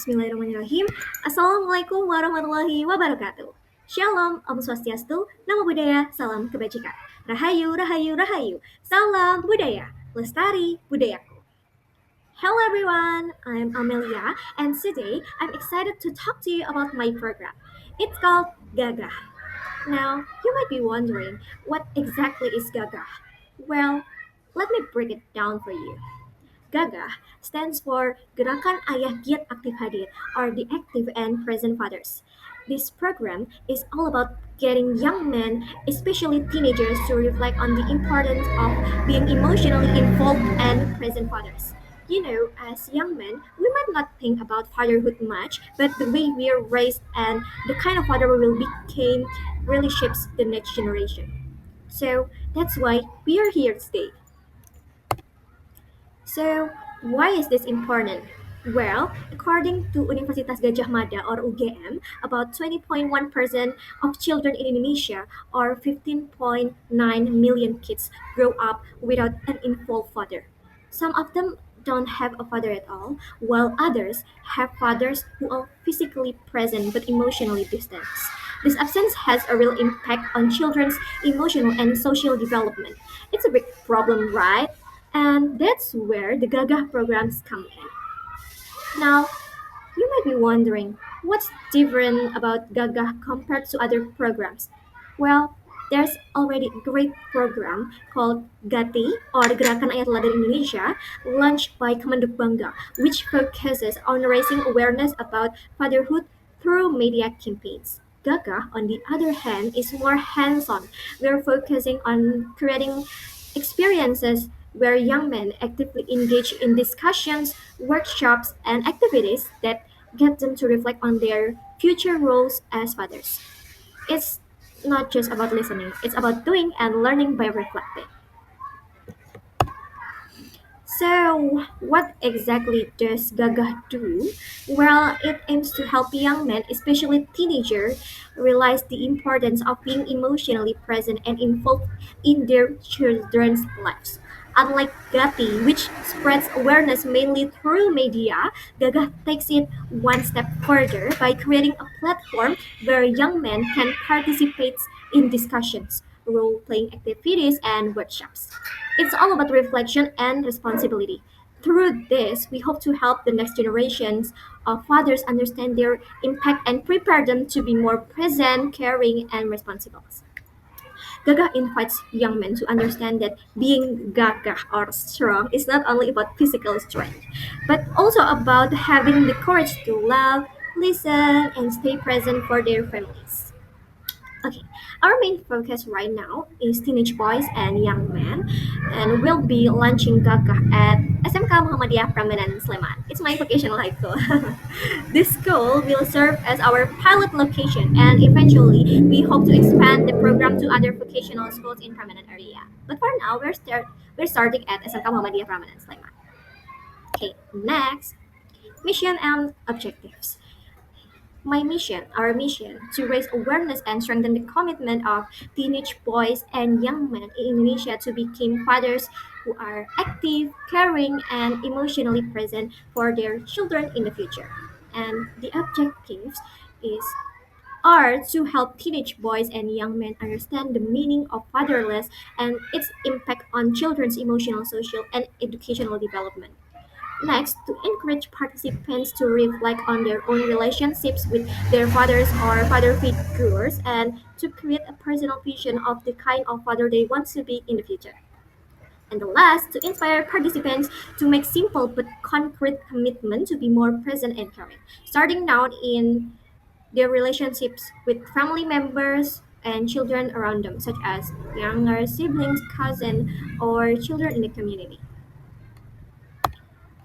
Bismillahirrahmanirrahim. Assalamualaikum warahmatullahi wabarakatuh. Shalom, Om Swastiastu, Namo Buddhaya, Salam Kebajikan. Rahayu, Rahayu, Rahayu. Salam Budaya, Lestari Budayaku. Hello everyone, I'm Amelia, and today I'm excited to talk to you about my program. It's called GAGAH. Now, you might be wondering, what exactly is GAGAH? Well, let me break it down for you. GAGAH stands for Gerakan Ayah, Giat, Aktif, Hadir, or the Active and Present Fathers. This program is all about getting young men, especially teenagers, to reflect on the importance of being emotionally involved and present fathers. You know, as young men, we might not think about fatherhood much, but the way we are raised and the kind of father we will become really shapes the next generation. So that's why we are here today. So, why is this important? Well, according to Universitas Gajah Mada or UGM, about 20.1% of children in Indonesia or 15.9 million kids grow up without an involved father. Some of them don't have a father at all, while others have fathers who are physically present but emotionally distant. This absence has a real impact on children's emotional and social development. It's a big problem, right? And that's where the GAGAH programs come in. Now, you might be wondering, what's different about GAGAH compared to other programs? Well, there's already a great program called GATI or Gerakan Ayah Indonesia, launched by Kemenduk Bangga, which focuses on raising awareness about fatherhood through media campaigns. GAGA, on the other hand, is more hands-on. We're focusing on creating experiences where young men actively engage in discussions, workshops, and activities that get them to reflect on their future roles as fathers. It's not just about listening, it's about doing and learning by reflecting. So, what exactly does GAGAH do? Well, it aims to help young men, especially teenagers, realize the importance of being emotionally present and involved in their children's lives. Unlike GATI, which spreads awareness mainly through media, GAGAH takes it one step further by creating a platform where young men can participate in discussions, role playing activities, and workshops. It's all about reflection and responsibility. Through this, we hope to help the next generations of fathers understand their impact and prepare them to be more present, caring, and responsible. Gaga invites young men to understand that being gaga or strong is not only about physical strength, but also about having the courage to love, listen, and stay present for their families. Okay, our main focus right now is teenage boys and young men, and we'll be launching GAGAH at SMK Muhammadiyah Prambanan Sleman. It's my vocational high school. This school will serve as our pilot location, and eventually we hope to expand the program to other vocational schools in Prambanan area. But for now, we're starting at SMK Muhammadiyah Prambanan Sleman. Okay, next, mission and objectives. Our mission, to raise awareness and strengthen the commitment of teenage boys and young men in Indonesia to become fathers who are active, caring, and emotionally present for their children in the future. And the objectives is are to help teenage boys and young men understand the meaning of fatherless and its impact on children's emotional, social, and educational development. Next, to encourage participants to reflect on their own relationships with their fathers or father figures and to create a personal vision of the kind of father they want to be in the future. And the last, to inspire participants to make simple but concrete commitment to be more present and caring, starting now in their relationships with family members and children around them, such as younger siblings, cousins, or children in the community.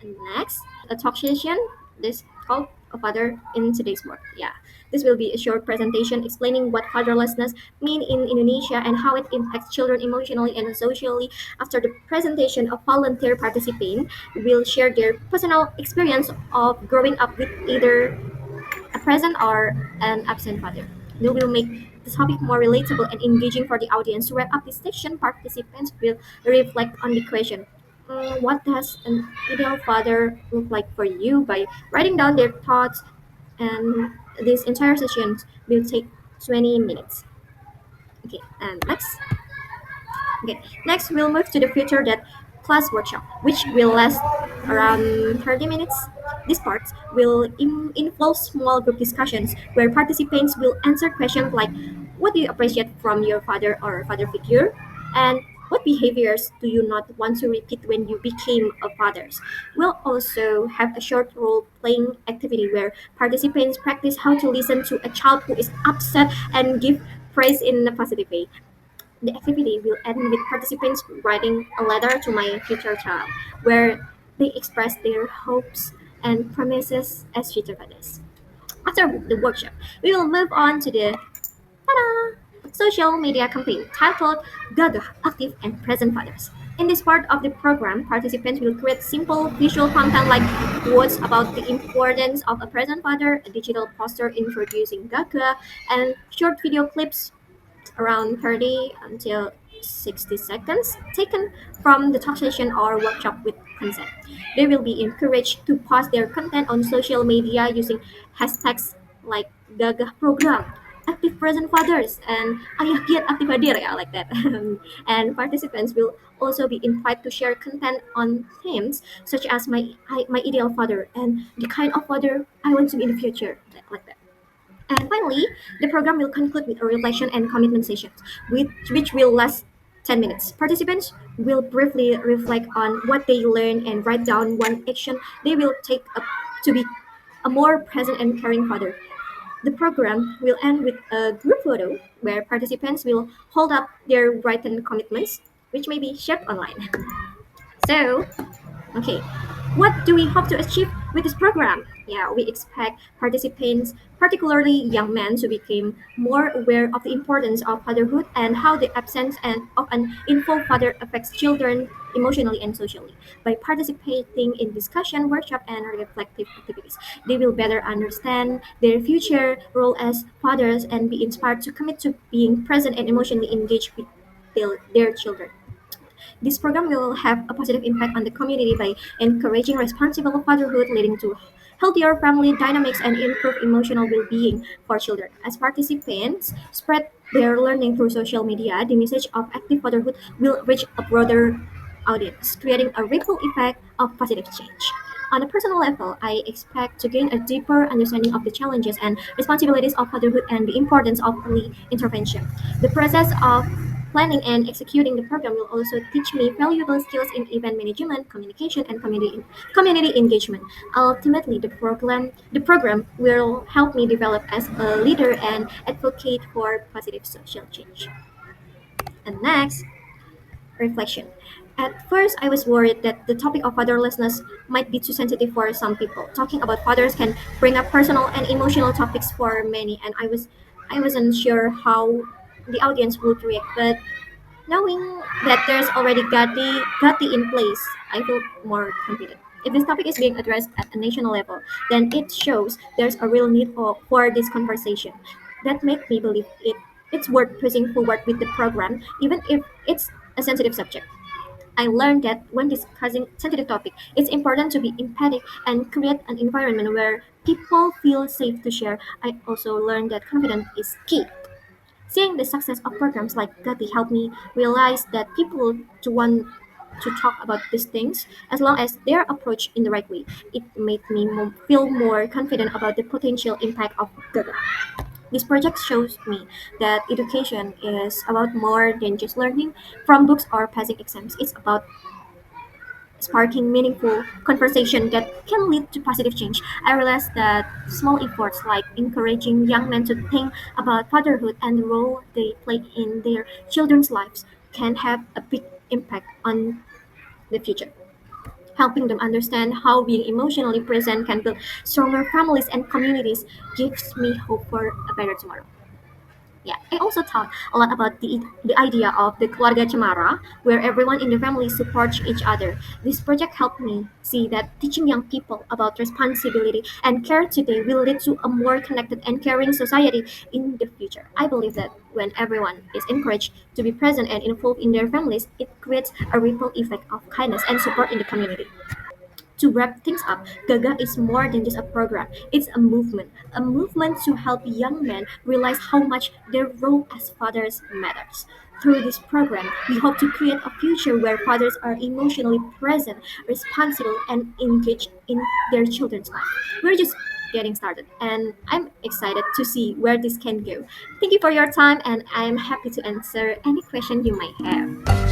And next, a talk session. This called a father in today's world. Yeah, this will be a short presentation explaining what fatherlessness mean in Indonesia and how it impacts children emotionally and socially. After the presentation, of volunteer participants will share their personal experience of growing up with either a present or an absent father. They will make the topic more relatable and engaging for the audience. To wrap up this section, participants will reflect on the question: What does an ideal father look like for you by writing down their thoughts, and this entire session will take 20 minutes. Okay, and okay, next we'll move to the future that class workshop, which will last around 30 minutes. This part will involve small group discussions where participants will answer questions like, what do you appreciate from your father or father figure? And what behaviors do you not want to repeat when you became a father? We'll also have a short role playing activity where participants practice how to listen to a child who is upset and give praise in a positive way. The activity will end with participants writing a letter to my future child, where they express their hopes and promises as future fathers. After the workshop, we will move on to the ta-da, social media campaign titled GAGAH Active and Present Fathers. In this part of the program, participants will create simple visual content like quotes about the importance of a present father, a digital poster introducing GAGAH, and short video clips around 30 until 60 seconds taken from the talk session or workshop with consent. They will be encouraged to post their content on social media using hashtags like GAGAH Program, Active Present Fathers, and Ayah Giat Aktif Hadir, yeah, like that. And participants will also be invited to share content on themes such as my ideal father and the kind of father I want to be in the future, like that. And finally, the program will conclude with a reflection and commitment sessions, which will last 10 minutes. Participants will briefly reflect on what they learned and write down one action they will take up to be a more present and caring father. The program will end with a group photo where participants will hold up their written commitments, which may be shared online. So, okay, what do we hope to achieve with this program? Yeah, we expect participants, particularly young men, to become more aware of the importance of fatherhood and how the absence of an infant father affects children emotionally and socially. By participating in discussion, workshop, and reflective activities, they will better understand their future role as fathers and be inspired to commit to being present and emotionally engaged with their children. This program will have a positive impact on the community by encouraging responsible fatherhood, leading to healthier family dynamics and improved emotional well-being for children. As participants spread their learning through social media, the message of active fatherhood will reach a broader audience, creating a ripple effect of positive change. On a personal level, I expect to gain a deeper understanding of the challenges and responsibilities of fatherhood and the importance of early intervention. The process of planning and executing the program will also teach me valuable skills in event management, communication, and community engagement. Ultimately, the program will help me develop as a leader and advocate for positive social change. And next, reflection. At first, I was worried that the topic of fatherlessness might be too sensitive for some people. Talking about fathers can bring up personal and emotional topics for many, and I wasn't sure how the audience would react. But knowing that there's already Gati in place, I feel more confident. If this topic is being addressed at a national level, then it shows there's a real need for this conversation. That makes me believe it's worth pushing forward with the program, even if it's a sensitive subject. I learned that when discussing sensitive topic, it's important to be empathic and create an environment where people feel safe to share. I also learned that confidence is key. Seeing the success of programs like Gati helped me realize that people to want to talk about these things as long as they're approached in the right way. It made me feel more confident about the potential impact of Gaga. This project shows me that education is about more than just learning from books or passing exams. It's about sparking meaningful conversation that can lead to positive change. I realized that small efforts like encouraging young men to think about fatherhood and the role they play in their children's lives can have a big impact on the future. Helping them understand how being emotionally present can build stronger families and communities gives me hope for a better tomorrow. Yeah, I also thought a lot about the idea of the keluarga cemara, where everyone in the family supports each other. This project helped me see that teaching young people about responsibility and care today will lead to a more connected and caring society in the future. I believe that when everyone is encouraged to be present and involved in their families, it creates a ripple effect of kindness and support in the community. To wrap things up, Gaga is more than just a program. It's a movement to help young men realize how much their role as fathers matters. Through this program, we hope to create a future where fathers are emotionally present, responsible, and engaged in their children's life. We're just getting started, and I'm excited to see where this can go. Thank you for your time, and I'm happy to answer any question you might have.